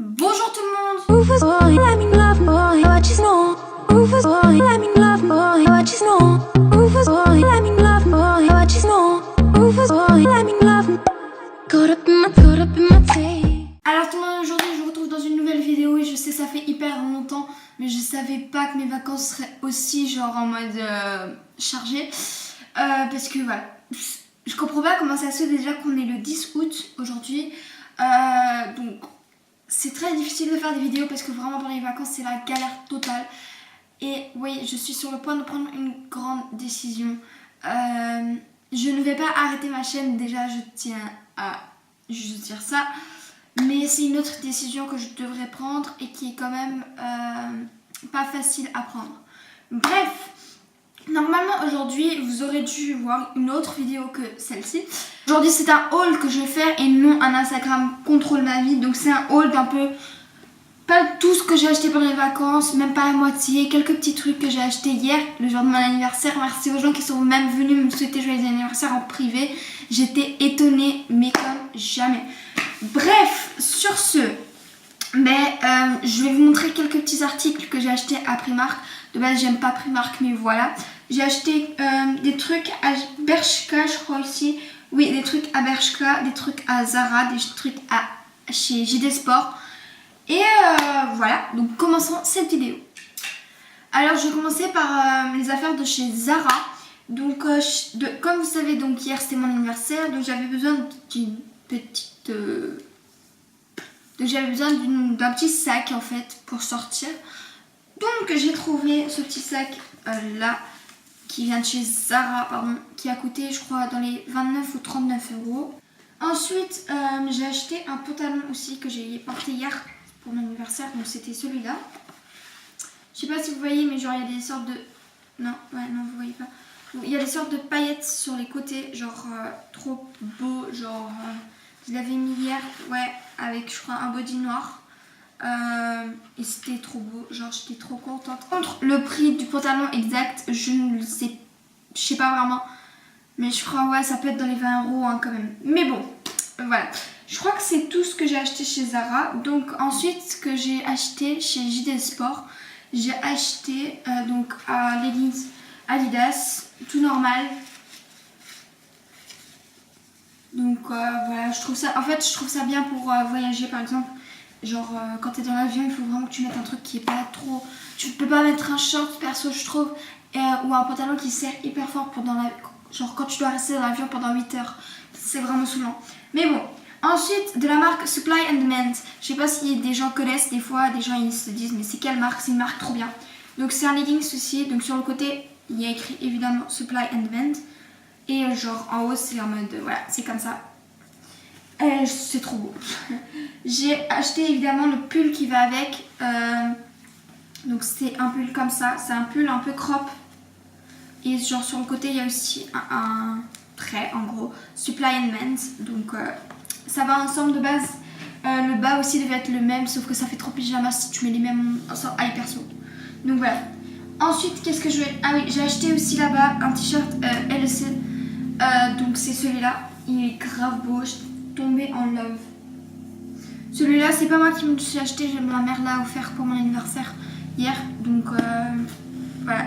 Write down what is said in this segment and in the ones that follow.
Bonjour tout le monde. Alors tout le monde, aujourd'hui je vous retrouve dans une nouvelle vidéo et je sais que ça fait hyper longtemps mais je savais pas que mes vacances seraient aussi genre en mode chargé parce que voilà, je comprends pas comment ça se fait déjà qu'on est le 10 août aujourd'hui, donc c'est très difficile de faire des vidéos parce que vraiment pendant les vacances c'est la galère totale. Et oui, je suis sur le point de prendre une grande décision. Je ne vais pas arrêter ma chaîne, déjà je tiens à juste dire ça. Mais c'est une autre décision que je devrais prendre et qui est quand même pas facile à prendre. Bref, normalement aujourd'hui vous aurez dû voir une autre vidéo que celle-ci. Aujourd'hui c'est un haul que je vais faire et non un Instagram contrôle ma vie. Donc c'est un haul d'un peu... pas tout ce que j'ai acheté pendant les vacances, même pas la moitié, quelques petits trucs que j'ai acheté hier, le jour de mon anniversaire. Merci aux gens qui sont même venus me souhaiter joyeux anniversaire en privé. J'étais étonnée, mais comme jamais. Bref, sur ce, je vais vous montrer quelques petits articles que j'ai achetés à Primark. De base, j'aime pas Primark, mais voilà. J'ai acheté des trucs à Bershka, je crois ici. Oui, des trucs à Bershka, des trucs à Zara, des trucs chez JD Sport. Et voilà, donc commençons cette vidéo. Alors je vais commencer par les affaires de chez Zara. Donc comme vous savez, donc hier c'était mon anniversaire, donc j'avais besoin d'une petite... j'avais besoin d'un petit sac en fait pour sortir. Donc j'ai trouvé ce petit sac là, qui vient de chez Zara, pardon, qui a coûté je crois dans les 29 ou 39 euros. Ensuite j'ai acheté un pantalon aussi que j'ai porté hier pour mon anniversaire, donc c'était celui-là. Je sais pas si vous voyez, mais genre il y a des sortes de... Non, vous voyez pas. Il y a des sortes de paillettes sur les côtés, genre trop beau, genre... je l'avais mis hier, ouais, avec je crois un body noir. Et c'était trop beau, genre j'étais trop contente. Contre le prix du pantalon exact, je ne le sais, je sais pas vraiment. Mais je crois, ouais, ça peut être dans les 20 euros hein, quand même. Mais bon, voilà. Je crois que c'est tout ce que j'ai acheté chez Zara. Donc ensuite, ce que j'ai acheté chez JD Sport, j'ai acheté donc un leggings Adidas, tout normal. Donc voilà, je trouve ça, en fait, je trouve ça bien pour voyager par exemple. Genre quand t'es dans l'avion, il faut vraiment que tu mettes un truc qui est pas trop... Tu peux pas mettre un short perso, je trouve, ou un pantalon qui serre hyper fort pour dans la... Genre quand tu dois rester dans l'avion pendant 8 heures. C'est vraiment saoulant. Mais bon. Ensuite, de la marque Supply and Demand. Je sais pas si des gens connaissent, des fois des gens ils se disent mais c'est quelle marque? C'est une marque trop bien. Donc c'est un leggings aussi, donc sur le côté il y a écrit évidemment Supply and Demand. Et genre en haut c'est en mode, voilà, c'est comme ça. C'est trop beau. J'ai acheté évidemment le pull qui va avec. Donc c'est un pull comme ça, c'est un pull un peu crop. Et genre sur le côté il y a aussi un trait en gros, Supply and Demand. Donc... ça va ensemble de base. Le bas aussi devait être le même, sauf que ça fait trop pyjama si tu mets les mêmes à perso. Donc voilà. Ensuite, qu'est-ce que je vais... Ah oui, j'ai acheté aussi là-bas un t-shirt LC. Donc c'est celui-là. Il est grave beau. Je suis tombée en love. Celui-là, c'est pas moi qui me le suis acheté. Ma mère l'a offert pour mon anniversaire hier. Donc voilà.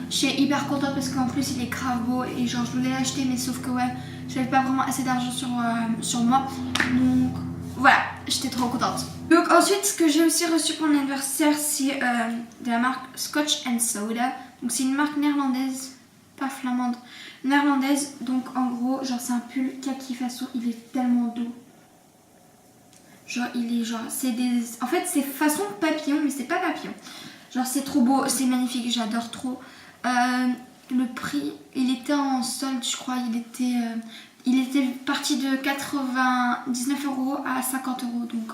Je suis hyper contente parce qu'en plus il est grave beau et genre je voulais l'acheter mais sauf que ouais, j'avais pas vraiment assez d'argent sur moi. Donc voilà, j'étais trop contente. Donc ensuite ce que j'ai aussi reçu pour mon anniversaire c'est de la marque Scotch and Soda. Donc c'est une marque néerlandaise, pas flamande, néerlandaise. Donc en gros genre c'est un pull kaki façon, il est tellement doux. Genre il est genre, c'est des... En fait c'est façon papillon mais c'est pas papillon. Genre c'est trop beau, c'est magnifique, j'adore trop. Le prix, il était en solde, je crois, il était parti de 99 euros à 50 euros. Donc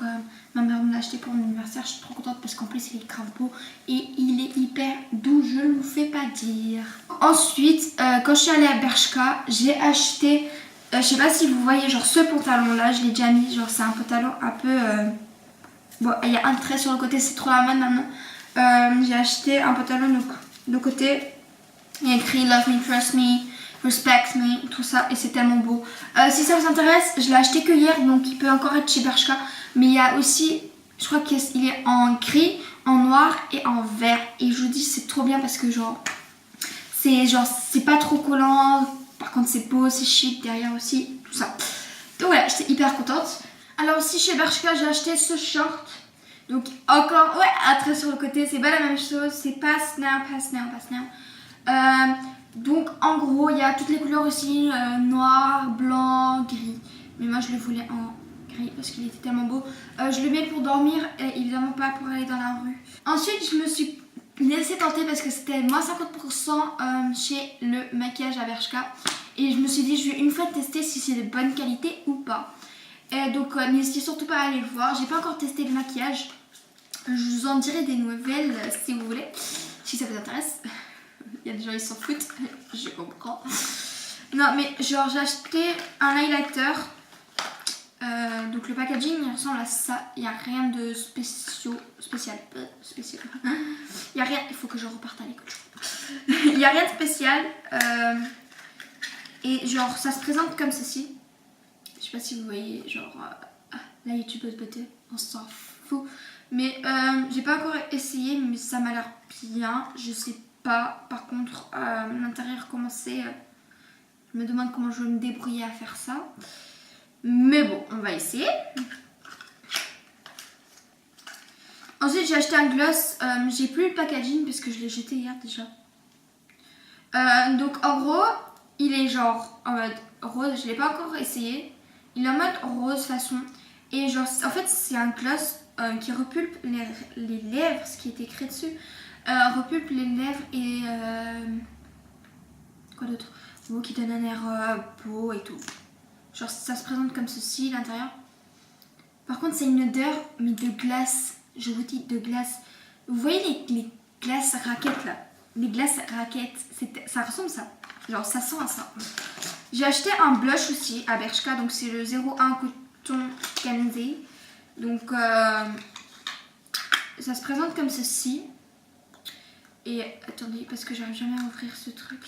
ma mère me l'a acheté pour mon anniversaire, je suis trop contente parce qu'en plus il est grave beau et il est hyper doux, je ne vous fais pas dire. Ensuite, quand je suis allée à Bershka, j'ai acheté, je sais pas si vous voyez, genre ce pantalon là, je l'ai déjà mis, genre c'est un pantalon un peu... Bon, il y a un trait sur le côté, c'est trop la mode maintenant. J'ai acheté un pantalon de côté. Il y a écrit Love me, trust me, respect me, tout ça et c'est tellement beau. Si ça vous intéresse, je l'ai acheté que hier donc il peut encore être chez Bershka. Mais il y a aussi Je crois qu'il est en gris, en noir et en vert. Et je vous dis c'est trop bien parce que genre c'est pas trop collant. Par contre c'est beau, c'est chic derrière aussi, tout ça. Donc voilà, j'étais hyper contente. Alors aussi chez Bershka j'ai acheté ce short. Donc encore, ouais, un trait sur le côté, c'est pas la même chose. C'est pass now. Donc en gros il y a toutes les couleurs aussi, noir, blanc, gris. Mais moi je le voulais en gris parce qu'il était tellement beau. Je le mets pour dormir et évidemment pas pour aller dans la rue. Ensuite je me suis laissée tenter parce que c'était moins 50% chez le maquillage à Bershka. Et je me suis dit je vais une fois tester si c'est de bonne qualité ou pas. Et donc n'hésitez surtout pas à aller le voir. J'ai pas encore testé le maquillage. Je vous en dirai des nouvelles si vous voulez, si ça vous intéresse. Il y a des gens qui s'en foutent, je comprends. Non mais genre j'ai acheté un highlighter. Donc le packaging il ressemble à ça. Il n'y a rien de spécial. Il y a rien. Il faut que je reparte à l'école. Il n'y a rien de spécial. Et genre ça se présente comme ceci. Je sais pas si vous voyez, genre la youtubeuse beauté, on s'en fout. Mais j'ai pas encore essayé, mais ça m'a l'air bien. Je sais pas par contre l'intérieur comment c'est. Je me demande comment je vais me débrouiller à faire ça. Mais bon, on va essayer. Ensuite j'ai acheté un gloss. J'ai plus le packaging parce que je l'ai jeté hier déjà. Donc en gros il est genre en mode rose. Je l'ai pas encore essayé. Il est en mode rose façon. Et genre en fait c'est un gloss qui repulpe les lèvres. Ce qui est écrit dessus repulpe les lèvres et quoi d'autre, qui donne un air beau et tout. Genre ça se présente comme ceci l'intérieur. Par contre c'est une odeur mais de glace. Je vous dis de glace. Vous voyez les glaces raquettes là. Les glaces raquettes, ça ressemble à ça. Genre ça sent à ça. J'ai acheté un blush aussi à Bershka. Donc c'est le 01 Coton Candy. Donc ça se présente comme ceci. Et attendez parce que j'arrive jamais à ouvrir ce truc.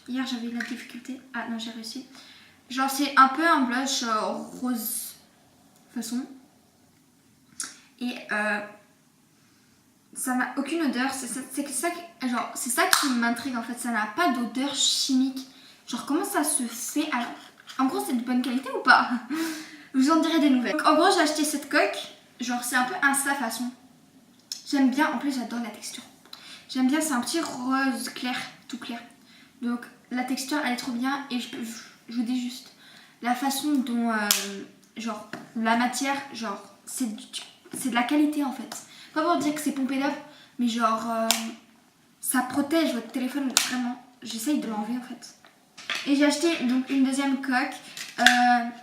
Hier j'avais eu la difficulté. Ah non j'ai réussi. Genre c'est un peu un blush rose façon. Et ça n'a aucune odeur. C'est ça qui m'intrigue en fait. Ça n'a pas d'odeur chimique. Genre comment ça se fait. Alors en gros c'est de bonne qualité ou pas? Je vous en dirai des nouvelles. Donc, en gros j'ai acheté cette coque. Genre c'est un peu un ça façon. J'aime bien. En plus j'adore la texture. J'aime bien. C'est un petit rose clair. Tout clair. Donc la texture elle est trop bien. Et je vous dis juste la façon dont genre la matière. Genre c'est de la qualité en fait. Pas pour dire que c'est pompé d'œuf, mais genre ça protège votre téléphone vraiment. J'essaye de l'enlever en fait. Et j'ai acheté donc une deuxième coque.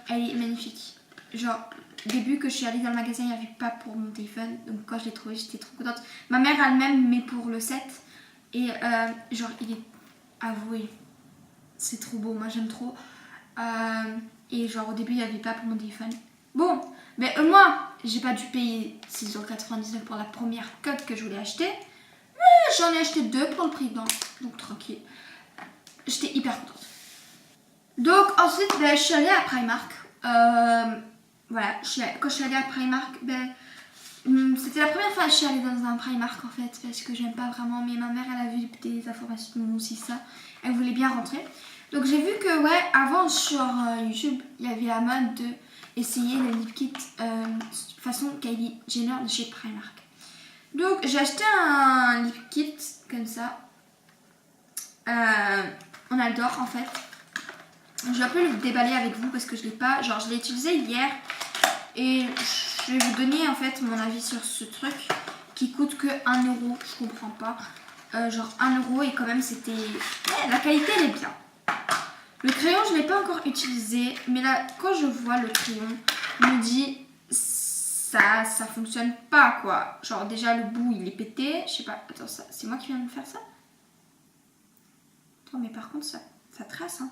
Elle est magnifique. Genre au début que je suis allée dans le magasin il n'y avait pas pour mon téléphone. Donc quand je l'ai trouvé j'étais trop contente. Ma mère a le même mais pour le 7. Et genre il est avoué. C'est trop beau, moi j'aime trop. Et genre au début il n'y avait pas pour mon téléphone. Bon, mais moi j'ai pas dû payer 6,99€ pour la première coque que je voulais acheter. Mais j'en ai acheté 2 pour le prix d'un. Donc tranquille. J'étais hyper contente. Donc ensuite je suis allée à Primark. Voilà, quand je suis allée à Primark, c'était la première fois que je suis allée dans un Primark en fait. Parce que j'aime pas vraiment. Mais ma mère elle a vu des informations aussi ça. Elle voulait bien rentrer. Donc j'ai vu que ouais, avant sur YouTube il y avait la mode de essayer le lip kit façon Kylie Jenner de chez Primark. Donc j'ai acheté un lip kit comme ça. On adore en fait. Je vais un peu le déballer avec vous parce que je l'ai pas. Genre je l'ai utilisé hier. Et je vais vous donner en fait mon avis sur ce truc qui coûte que 1€. Je comprends pas. Genre 1€ et quand même c'était. Ouais, la qualité elle est bien. Le crayon je ne l'ai pas encore utilisé. Mais là quand je vois le crayon je me dis ça fonctionne pas quoi. Genre déjà le bout il est pété. Je sais pas. Attends, ça c'est moi qui viens de faire ça. Attends mais par contre ça trace hein.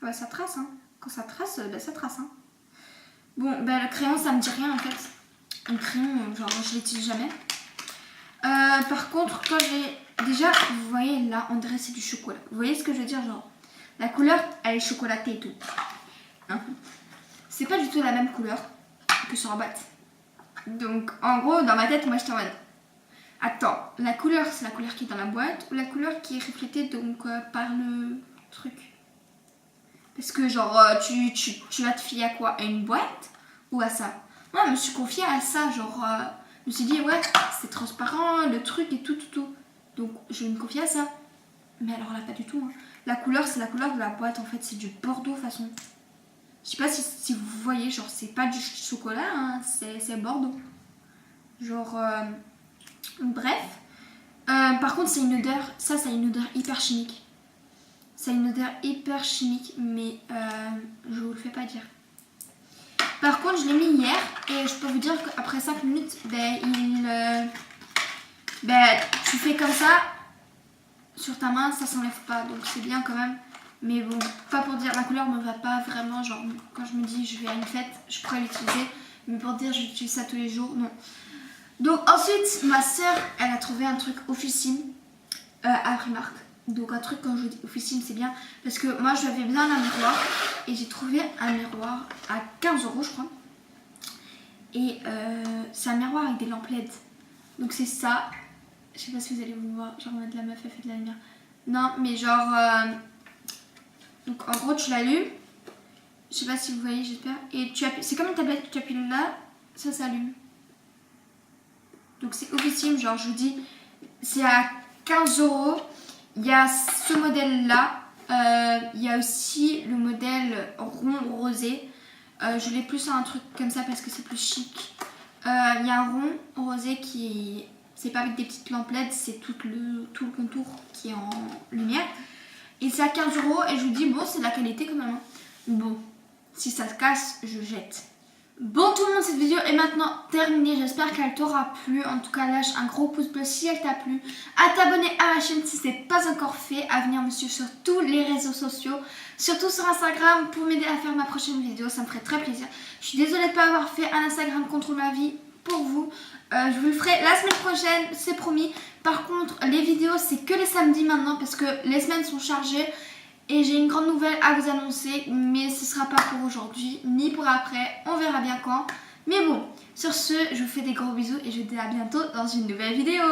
Ouais ça trace hein. Quand ça trace, ça trace hein. Bon le crayon ça me dit rien en fait. Un crayon genre je l'utilise jamais. Par contre quand j'ai... Déjà vous voyez là on dirait c'est du chocolat. Vous voyez ce que je veux dire genre. La couleur elle est chocolatée et tout. Hein, c'est pas du tout la même couleur que sur la boîte. Donc en gros dans ma tête moi j'étais en mode attends, la couleur c'est la couleur qui est dans la boîte ou la couleur qui est reflétée donc par le truc? Parce que genre tu vas te fier à quoi? À une boîte ou à ça? Moi je me suis confiée à ça, genre je me suis dit ouais c'est transparent le truc et tout. Donc je vais me confier à ça. Mais alors là pas du tout. Hein. La couleur c'est la couleur de la boîte en fait, c'est du bordeaux façon. Je sais pas si vous voyez, genre c'est pas du chocolat, hein, c'est bordeaux. Genre bref. Par contre c'est une odeur, ça a une odeur hyper chimique. Ça a une odeur hyper chimique mais je vous le fais pas dire. Par contre je l'ai mis hier et je peux vous dire qu'après 5 minutes tu fais comme ça sur ta main, ça s'enlève pas donc c'est bien quand même. Mais bon, pas pour dire, la couleur me va pas vraiment, genre quand je me dis je vais à une fête, je pourrais l'utiliser. Mais pour dire j'utilise ça tous les jours, non. Donc ensuite, ma soeur, elle a trouvé un truc officine à Primark. Donc un truc quand je dis officine, c'est bien. Parce que moi, j'avais besoin d'un miroir. Et j'ai trouvé un miroir à 15 € je crois. Et c'est un miroir avec des lampes LED. Donc c'est ça. Je sais pas si vous allez vous voir, genre en mode la meuf, elle fait de la lumière. Non, mais genre... donc en gros tu l'allumes, je sais pas si vous voyez j'espère, et tu appuies, c'est comme une tablette, tu appuies là, ça s'allume. Donc c'est officine, genre je vous dis, c'est à 15 €, il y a ce modèle là, il y a aussi le modèle rond rosé, je l'ai plus à un truc comme ça parce que c'est plus chic. Il y a un rond rosé qui c'est pas avec des petites lampes LED, c'est tout le contour qui est en lumière. Et c'est à 15 € et je vous dis bon c'est de la qualité quand même. Hein. Bon, si ça se casse, je jette. Bon tout le monde, cette vidéo est maintenant terminée. J'espère qu'elle t'aura plu. En tout cas lâche un gros pouce bleu si elle t'a plu. À t'abonner à ma chaîne si ce n'est pas encore fait. À venir me suivre sur tous les réseaux sociaux. Surtout sur Instagram pour m'aider à faire ma prochaine vidéo. Ça me ferait très plaisir. Je suis désolée de ne pas avoir fait un Instagram Contrôle ma vie pour vous. Je vous le ferai la semaine prochaine, c'est promis. Par contre, les vidéos, c'est que les samedis maintenant parce que les semaines sont chargées. Et j'ai une grande nouvelle à vous annoncer, mais ce ne sera pas pour aujourd'hui, ni pour après. On verra bien quand. Mais bon, sur ce, je vous fais des gros bisous et je vous dis à bientôt dans une nouvelle vidéo.